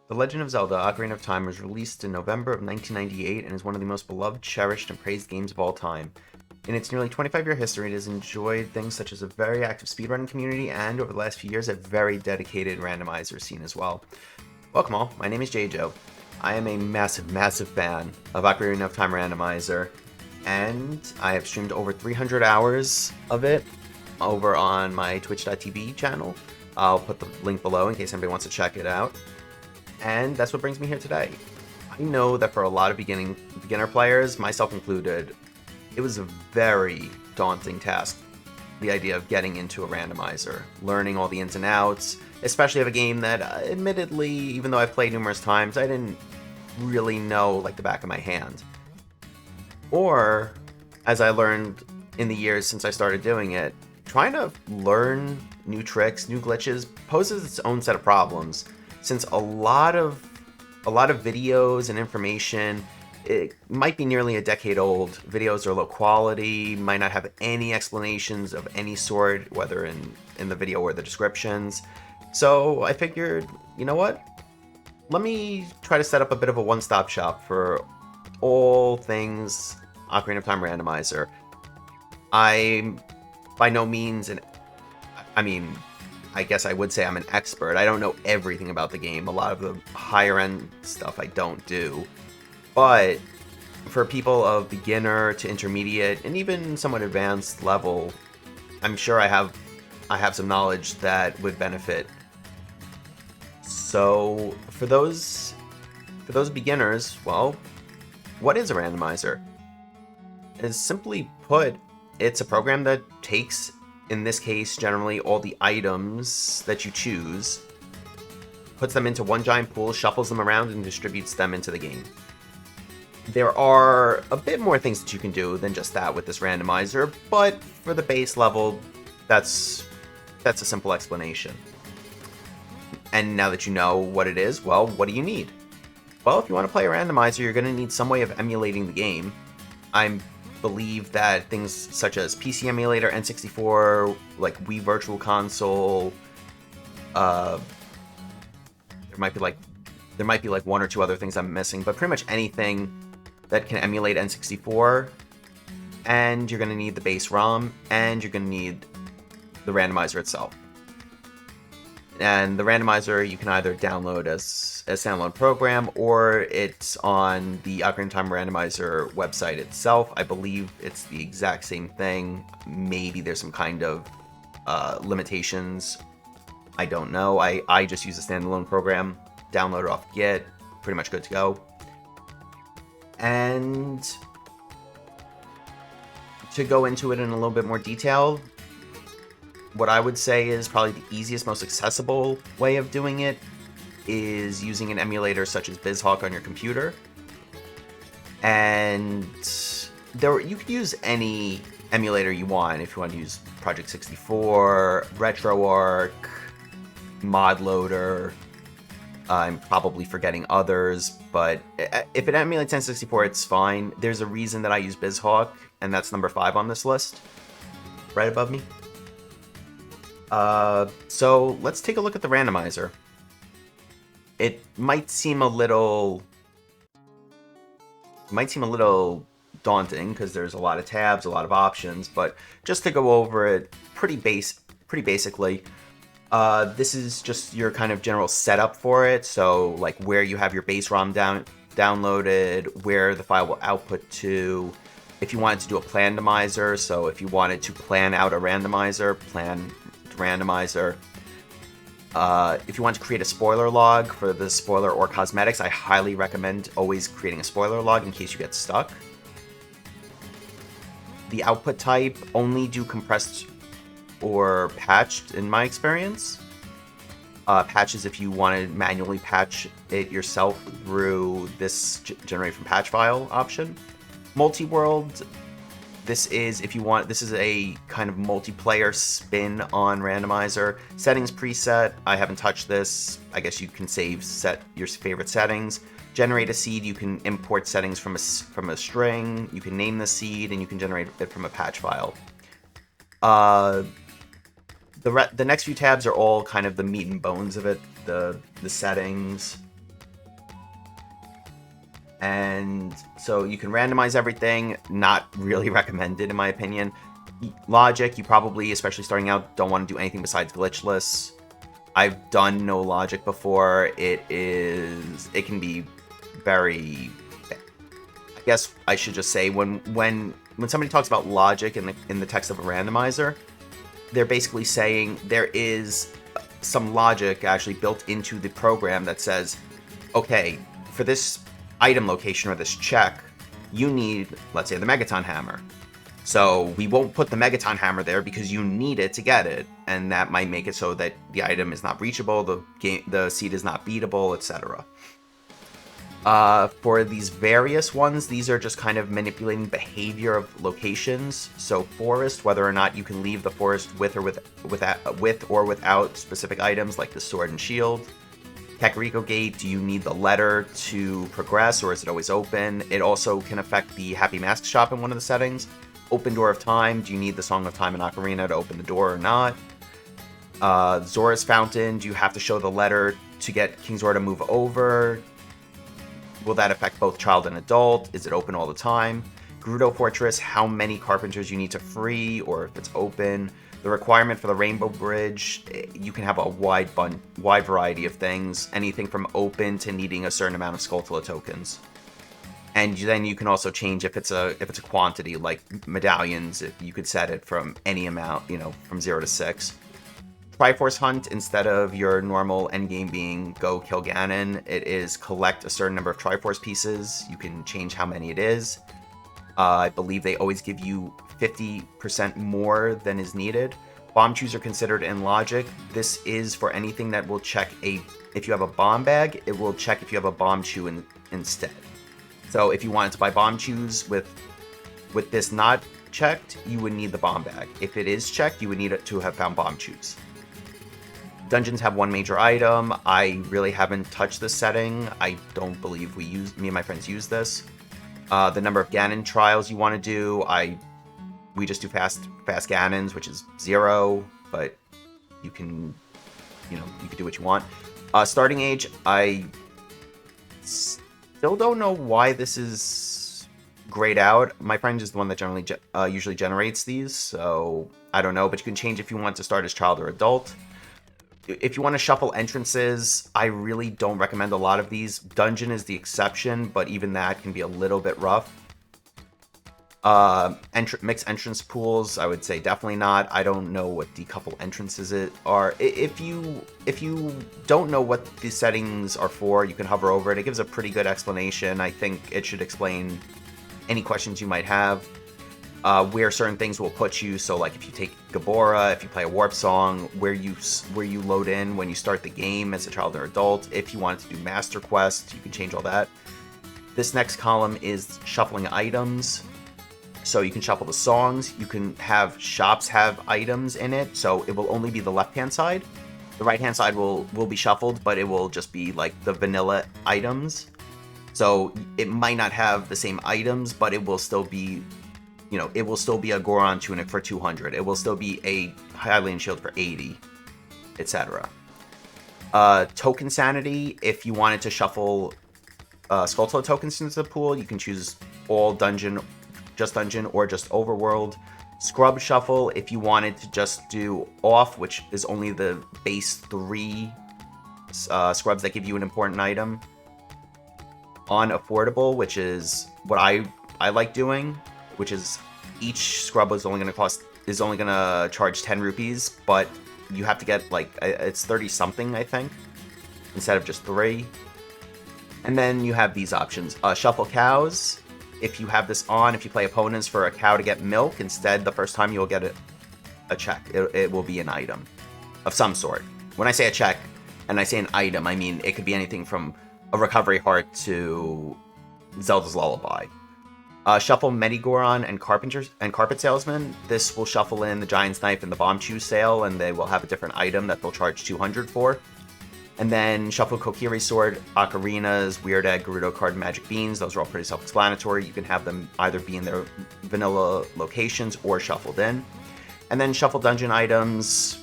The Legend of Zelda: Ocarina of Time was released in November of 1998 and is one of the most beloved, cherished, and praised games of all time. In its nearly 25-year history, it has enjoyed things such as a very active speedrunning community and, over the last few years, a very dedicated randomizer scene as well. Welcome all, my name is JoJo. I am a massive, massive fan of Ocarina of Time Randomizer, and I have streamed over 300 hours of it over on my twitch.tv channel. I'll put the link below in case anybody wants to check it out. And that's what brings me here today. I know that for a lot of beginner players, myself included, it was a very daunting task. The idea of getting into a randomizer, learning all the ins and outs, especially of a game that, admittedly, even though I've played numerous times, I didn't really know like the back of my hand. Or, as I learned in the years since I started doing it, trying to learn new tricks, new glitches, poses its own set of problems. Since a lot of videos and information, it might be nearly a decade old. Videos are low quality, might not have any explanations of any sort, whether in the video or the descriptions. So I figured, you know what? Let me try to set up a bit of a one-stop shop for all things Ocarina of Time Randomizer. I'm by no means I guess I would say I'm an expert. I don't know everything about the game. A lot of the higher end stuff I don't do. But for people of beginner to intermediate and even somewhat advanced level, I'm sure I have some knowledge that would benefit. So for those beginners, well, what is a randomizer? Is simply put, it's a program that takes, in this case, generally all the items that you choose, puts them into one giant pool, shuffles them around, and distributes them into the game. There are a bit more things that you can do than just that with this randomizer, but for the base level, that's a simple explanation. And now that you know what it is, well, what do you need? Well, if you want to play a randomizer, you're going to need some way of emulating the game. I believe that things such as PC emulator, N64, like Wii Virtual Console, there might be like one or two other things I'm missing, but pretty much anything that can emulate N64, and you're going to need the base ROM, and you're going to need the randomizer itself. And the randomizer you can either download as a standalone program, or it's on the Ocarina of Time Randomizer website itself. I believe it's the exact same thing. Maybe there's some kind of limitations. I don't know. I just use a standalone program, download it off Git, pretty much good to go. And to go into it in a little bit more detail, what I would say is probably the easiest, most accessible way of doing it is using an emulator such as BizHawk on your computer. And you could use any emulator you want. If you want to use Project 64, RetroArch, ModLoader, I'm probably forgetting others, but if it emulates N64, it's fine. There's a reason that I use BizHawk, and that's number 5 on this list, right above me. So let's take a look at the randomizer. It might seem a little daunting because there's a lot of tabs, a lot of options, but just to go over it pretty basically, this is just your kind of general setup for it. So like where you have your base ROM downloaded, where the file will output to, if you wanted to do a plandomizer, so if you wanted to plan out a randomizer, randomizer. If you want to create a spoiler log for the spoiler or cosmetics, I highly recommend always creating a spoiler log in case you get stuck. The output type, only do compressed or patched in my experience. Patches if you want to manually patch it yourself through this generate from patch file option. Multiworld, this is a kind of multiplayer spin on randomizer. Settings preset, I haven't touched this. I guess you can set your favorite settings. Generate a seed, you can import settings from a string, you can name the seed, and you can generate it from a patch file. The next few tabs are all kind of the meat and bones of it, the settings. And so you can randomize everything. Not really recommended, in my opinion. Logic, you probably, especially starting out, don't want to do anything besides glitchless. I've done no logic before. It can be very... I guess I should just say, when somebody talks about logic in the text of a randomizer, they're basically saying there is some logic actually built into the program that says, okay, for this item location or this check, you need, let's say, the Megaton Hammer. So we won't put the Megaton Hammer there because you need it to get it, and that might make it so that the item is not reachable, the seed is not beatable, etc. For these various ones, these are just kind of manipulating behavior of locations. So forest, whether or not you can leave the forest with or without specific items like the sword and shield. Kakariko Gate, do you need the letter to progress, or is it always open? It also can affect the Happy Mask Shop in one of the settings. Open Door of Time, do you need the Song of Time and Ocarina to open the door or not? Zora's Fountain, do you have to show the letter to get King Zora to move over? Will that affect both child and adult? Is it open all the time? Gerudo Fortress, how many carpenters you need to free, or if it's open? The requirement for the Rainbow Bridge, you can have a wide variety of things, anything from open to needing a certain amount of Skulltula tokens. And then you can also change if it's a quantity, like medallions, if you could set it from any amount, from 0 to 6. Triforce Hunt, instead of your normal endgame being go kill Ganon, it is collect a certain number of Triforce pieces. You can change how many it is. I believe they always give you 50% more than is needed. Bomb chews are considered in logic. This is for anything that will check if you have a bomb bag, it will check if you have a bomb chew instead. So if you wanted to buy bomb chews with this not checked, you would need the bomb bag. If it is checked, you would need it to have found bomb chews. Dungeons have one major item. I really haven't touched this setting. I don't believe me and my friends use this. The number of Ganon trials you want to do, we just do fast Ganons, which is 0, but you can do what you want. Starting age, I still don't know why this is grayed out. My friend is the one that usually generates these, so I don't know, but you can change if you want to start as child or adult. If you want to shuffle entrances, I really don't recommend a lot of these. Dungeon is the exception, but even that can be a little bit rough. Mixed entrance pools, I would say definitely not. I don't know what decouple entrances are. If you don't know what the settings are for, you can hover over it. It gives a pretty good explanation. I think it should explain any questions you might have. Where certain things will put you, so like if you take Gabora, if you play a warp song, where you load in when you start the game as a child or adult. If you wanted to do Master Quest, you can change all that. This next column is shuffling items. So you can shuffle the songs, you can have shops have items in it, so it will only be the left-hand side. The right-hand side will be shuffled, but it will just be like the vanilla items. So it might not have the same items, but it will still be it will still be a Goron tunic for 200. It will still be a Hylian shield for 80, etc. Token sanity, if you wanted to shuffle Skulltula tokens into the pool, you can choose all dungeon, or just overworld. Scrub shuffle, if you wanted to just do off, which is only the base 3 scrubs that give you an important item. On affordable, which is what I like doing, which is each scrub is only going to charge 10 rupees, but you have to get it's 30 something, I think, instead of just 3. And then you have these options. Shuffle cows. If you have this on, if you play opponents for a cow to get milk, instead the first time you'll get a check. It will be an item of some sort. When I say a check and I say an item, I mean it could be anything from a recovery heart to Zelda's Lullaby. Shuffle Medigoron and Carpet Salesman. This will shuffle in the Giant's Knife and the Bomb Chew sale, and they will have a different item that they'll charge 200 for. And then shuffle Kokiri Sword, Ocarinas, Weird Egg, Gerudo Card, and Magic Beans. Those are all pretty self-explanatory. You can have them either be in their vanilla locations or shuffled in. And then shuffle dungeon items.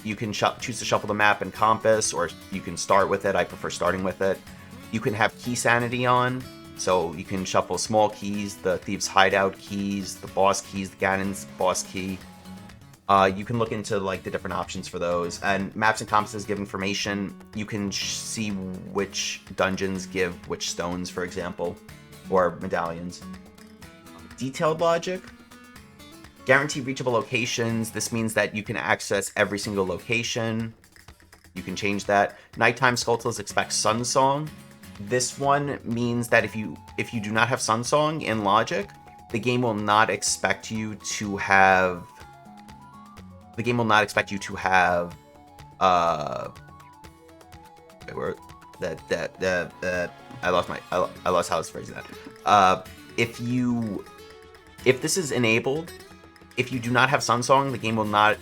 You can choose to shuffle the map and compass, or you can start with it. I prefer starting with it. You can have Key Sanity on. So you can shuffle small keys, the Thieves' Hideout keys, the boss keys, the Ganon's boss key. You can look into like the different options for those. And maps and compasses give information. You can see which dungeons give which stones, for example, or medallions. Detailed logic. Guarantee reachable locations. This means that you can access every single location. You can change that. Nighttime Skulltulas expect Sun Song. This one means that if you do not have Sun Song in logic, the game will not expect you to have. The game will not expect you to have. I lost how I was phrasing that. If this is enabled, if you do not have Sun Song, the game will not.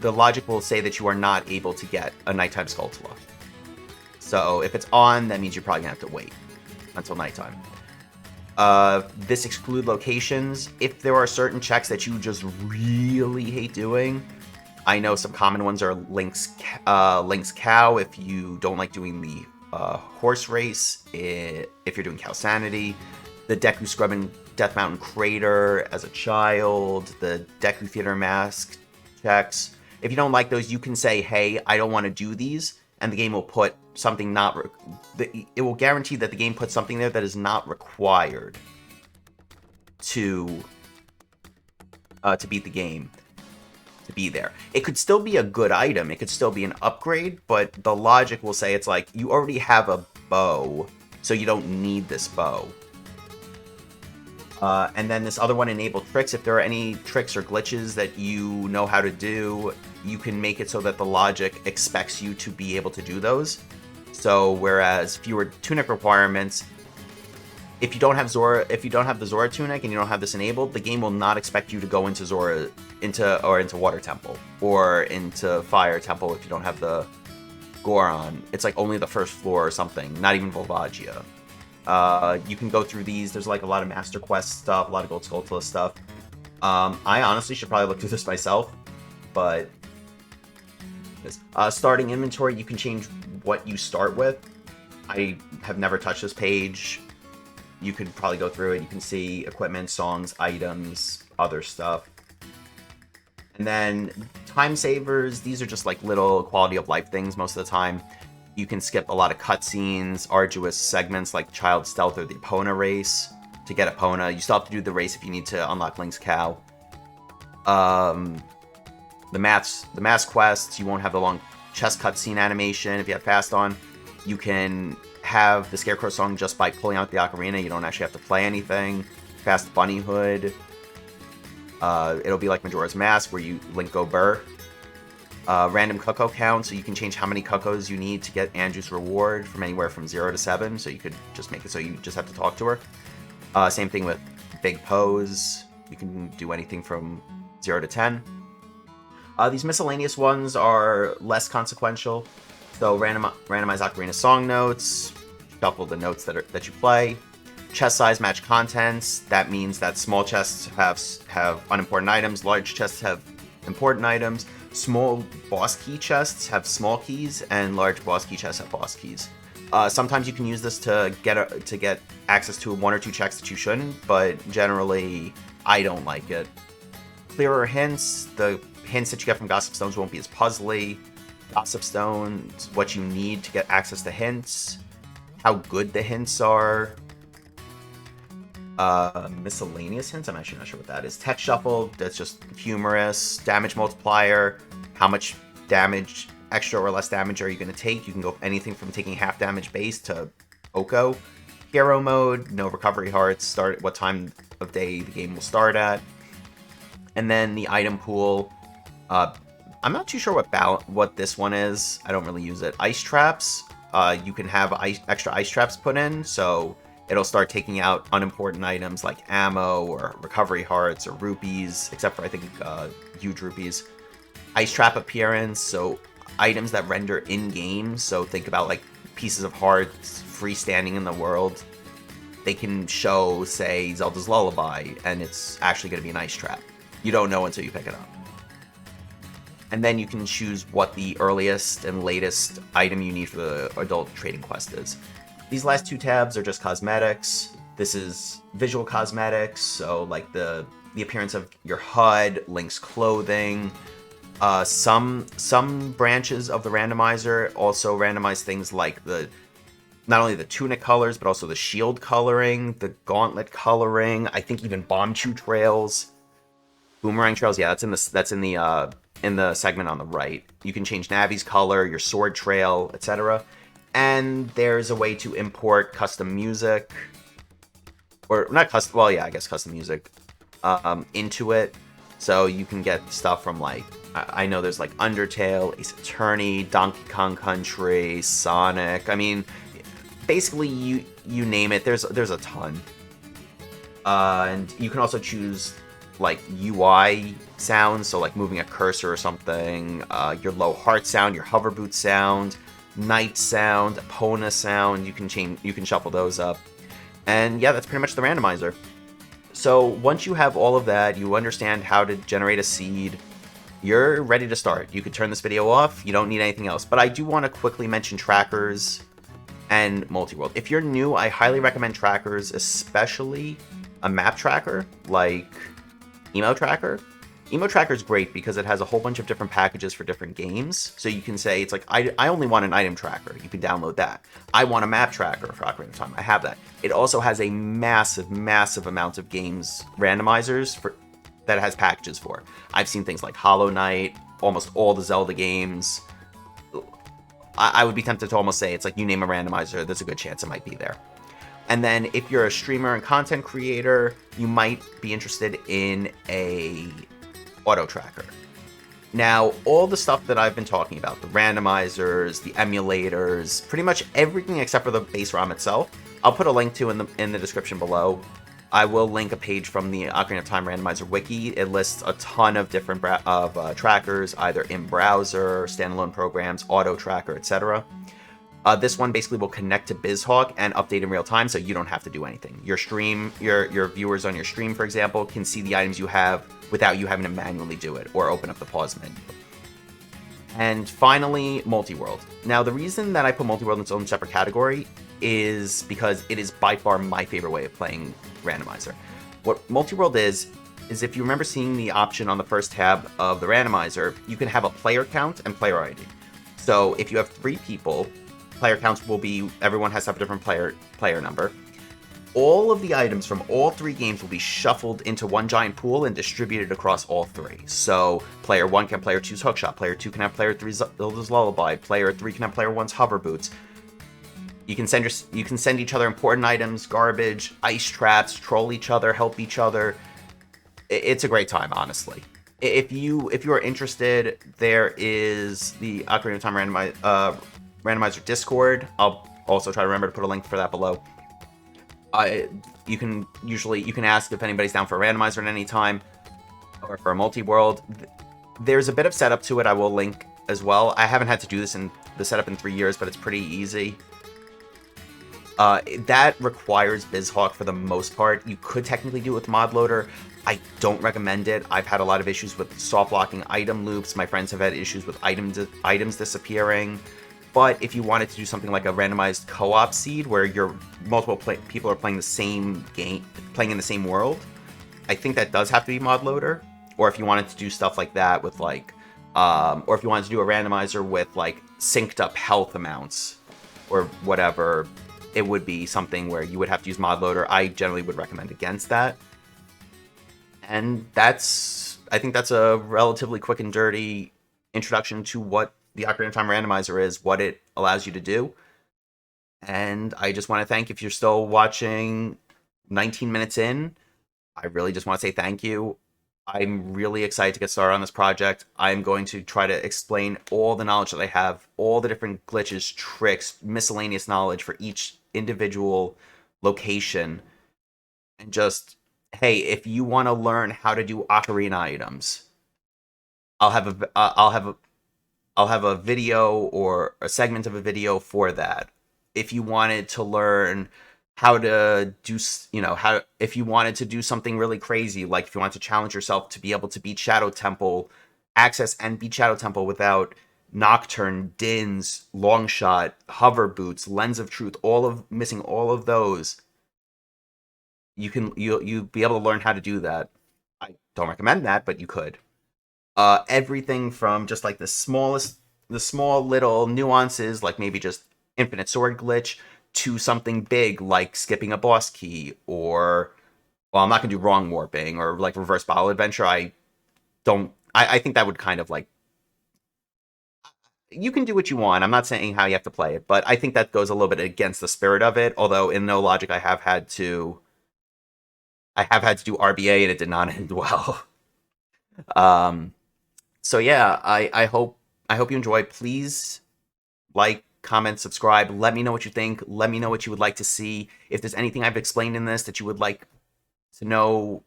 The logic will say that you are not able to get a Nighttime Skulltula. So if it's on, that means you're probably gonna have to wait until nighttime. This exclude locations. If there are certain checks that you just really hate doing, I know some common ones are Link's Cow. If you don't like doing the horse race, if you're doing Cow Sanity, the Deku Scrub and Death Mountain Crater as a child, the Deku Theater Mask checks. If you don't like those, you can say, hey, I don't want to do these, and the game will put something it will guarantee that the game puts something there that is not required to beat the game, to be there. It could still be a good item, it could still be an upgrade, but the logic will say it's like, you already have a bow, so you don't need this bow. And then this other one, enable tricks. If there are any tricks or glitches that you know how to do, you can make it so that the logic expects you to be able to do those. So whereas fewer tunic requirements, if you don't have the Zora tunic and you don't have this enabled, the game will not expect you to go into into Water Temple or into Fire Temple if you don't have the Goron. It's like only the first floor or something, not even Volvagia. You can go through these. There's like a lot of Master Quest stuff, a lot of Gold Skulltula stuff. I honestly should probably look through this myself, but starting inventory, you can change what you start with. I have never touched this page. You could probably go through it. You can see equipment, songs, items, other stuff. And then time savers. These are just like little quality of life things most of the time. You can skip a lot of cutscenes, arduous segments like Child Stealth or the Epona race. To get Epona, you still have to do the race if you need to unlock Link's Cow. The mass quests, you won't have the long chest cutscene animation if you have fast on. You can have the Scarecrow song just by pulling out the ocarina. You don't actually have to play anything. Fast Bunny Hood. It'll be like Majora's Mask where you Link go burr. Random Cuckoo count, so you can change how many Cuckoos you need to get Andrew's reward from anywhere from 0 to 7, so you could just make it so you just have to talk to her. Same thing with Big Pose. You can do anything from 0 to 10. These miscellaneous ones are less consequential. So randomize Ocarina song notes, shuffle the notes that you play. Chest size match contents. That means that small chests have unimportant items, large chests have important items. Small boss key chests have small keys, and large boss key chests have boss keys. Sometimes you can use this to get access to 1 or 2 checks that you shouldn't, but generally, I don't like it. Clearer hints. The hints that you get from Gossip Stones won't be as puzzly. Gossip Stones, what you need to get access to hints, how good the hints are. Miscellaneous hints, I'm actually not sure what that is. Tech Shuffle, that's just humorous. Damage Multiplier, how much damage, extra or less damage are you going to take? You can go anything from taking half damage base to Oko. Hero Mode, no recovery hearts, start at what time of day the game will start at. And then the item pool, I'm not too sure what this one is. I don't really use it. Ice Traps, you can have extra ice traps put in, so it'll start taking out unimportant items like ammo or recovery hearts or rupees, except for, I think, huge rupees. Ice Trap appearance, so items that render in-game, so think about like pieces of hearts freestanding in the world. They can show, say, Zelda's Lullaby, and it's actually going to be an ice trap. You don't know until you pick it up. And then you can choose what the earliest and latest item you need for the adult trading quest is. These last 2 tabs are just cosmetics. This is visual cosmetics, so like the appearance of your HUD, Link's clothing. Some branches of the randomizer also randomize things like the not only the tunic colors, but also the shield coloring, the gauntlet coloring. I think even bomb chew trails, boomerang trails. Yeah, in the segment on the right. You can change Navi's color, your sword trail, etc. And there's a way to import custom music, or not custom. Well, yeah, I guess custom music into it. So you can get stuff from like I know there's like Undertale, Ace Attorney, Donkey Kong Country, Sonic. I mean, basically you name it. There's a ton. And you can also choose like UI sounds, so like moving a cursor or something, your low heart sound, your hover boot sound, night sound, Epona sound. You can shuffle those up. And yeah, that's pretty much the randomizer. So once you have all of that, you understand how to generate a seed, you're ready to start. You could turn this video off. You don't need anything else. But I do want to quickly mention trackers and Multiworld. If you're new, I highly recommend trackers, especially a map tracker like Emo Tracker. Emo Tracker is great because it has a whole bunch of different packages for different games. So you can say, it's like, I only want an item tracker. You can download that. I want a map tracker for Ocarina of Time. I have that. It also has a massive, massive amount of games randomizers that it has packages for. I've seen things like Hollow Knight, almost all the Zelda games. I would be tempted to almost say, it's like you name a randomizer, there's a good chance it might be there. And then if you're a streamer and content creator, you might be interested in a auto tracker. Now, all the stuff that I've been talking about, the randomizers, the emulators, pretty much everything except for the base ROM itself, I'll put a link to in the description below. I will link a page from the Ocarina of Time Randomizer wiki. It lists a ton of different trackers, either in browser, standalone programs, auto tracker, etc. This one basically will connect to BizHawk and update in real time, so you don't have to do anything. Your viewers on your stream, for example, can see the items you have without you having to manually do it or open up the pause menu. And finally, Multiworld. Now, the reason that I put Multiworld in its own separate category is because it is by far my favorite way of playing Randomizer. What Multiworld is if you remember seeing the option on the first tab of the Randomizer, you can have a player count and player ID. So if you have 3 people, player counts will be, everyone has to have a different player number. All of the items from all 3 games will be shuffled into one giant pool and distributed across all 3. So player 1 can have player 2's hookshot, player 2 can have player 3's Zelda's Lullaby, player 3 can have player 1's hover boots. You can send each other important items, garbage, ice traps, troll each other, help each other. It's a great time, honestly. If you are interested, there is the Ocarina of Time Randomizer Discord. I'll also try to remember to put a link for that below. You can ask if anybody's down for a randomizer at any time, or for a multi-world. There's a bit of setup to it. I will link as well. I haven't had to do the setup in 3 years, but it's pretty easy. That requires BizHawk for the most part. You could technically do it with ModLoader. I don't recommend it. I've had a lot of issues with soft locking item loops. My friends have had issues with items disappearing. But if you wanted to do something like a randomized co-op seed where multiple people are playing the same game, playing in the same world, I think that does have to be ModLoader. Or if you wanted to do stuff like that with like, or if you wanted to do a randomizer with like synced up health amounts or whatever, it would be something where you would have to use ModLoader. I generally would recommend against that. And I think that's a relatively quick and dirty introduction to what the Ocarina of Time Randomizer is, what it allows you to do. And I just want to thank, if you're still watching 19 minutes in, I really just want to say thank you. I'm really excited to get started on this project. I'm going to try to explain all the knowledge that I have, all the different glitches, tricks, miscellaneous knowledge for each individual location. And just, hey, if you want to learn how to do ocarina items, I'll have a video or a segment of a video for that. If you wanted to learn how to do, if you wanted to do something really crazy, like if you wanted to challenge yourself to be able to beat Shadow Temple, access and beat Shadow Temple without Nocturne, Din's, Longshot, Hover Boots, Lens of Truth, missing all of those, you be able to learn how to do that. I don't recommend that, but you could. Everything from just like the small little nuances, like maybe just infinite sword glitch, to something big like skipping a boss key, or well, I'm not gonna do wrong warping or like reverse bottle adventure. I don't. I think that would kind of like you can do what you want. I'm not saying how you have to play it, but I think that goes a little bit against the spirit of it. Although in No Logic, I have had to do RBA and it did not end well. Um, so yeah, I hope you enjoy. Please like, comment, subscribe. Let me know what you think. Let me know what you would like to see. If there's anything I've explained in this that you would like to know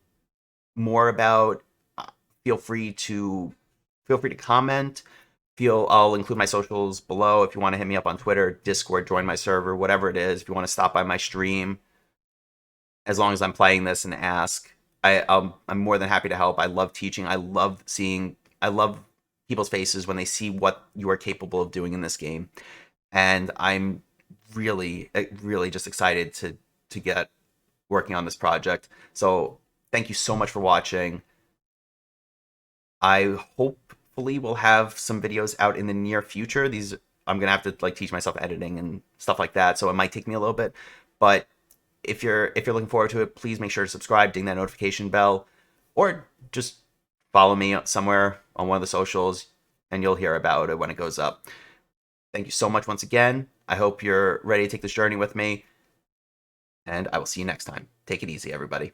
more about, uh, feel free to comment. I'll include my socials below if you want to hit me up on Twitter, Discord, join my server, whatever it is. If you want to stop by my stream, as long as I'm playing this and ask, I'm more than happy to help. I love teaching. I love people's faces when they see what you are capable of doing in this game, and I'm really just excited to get working on this project. So thank you so much for watching. I hopefully will have some videos out in the near future. These I'm gonna have to like teach myself editing and stuff like that, so it might take me a little bit. But if you're looking forward to it, please make sure to subscribe, ding that notification bell, or just follow me somewhere on one of the socials, and you'll hear about it when it goes up. Thank you so much once again. I hope you're ready to take this journey with me, and I will see you next time. Take it easy, everybody.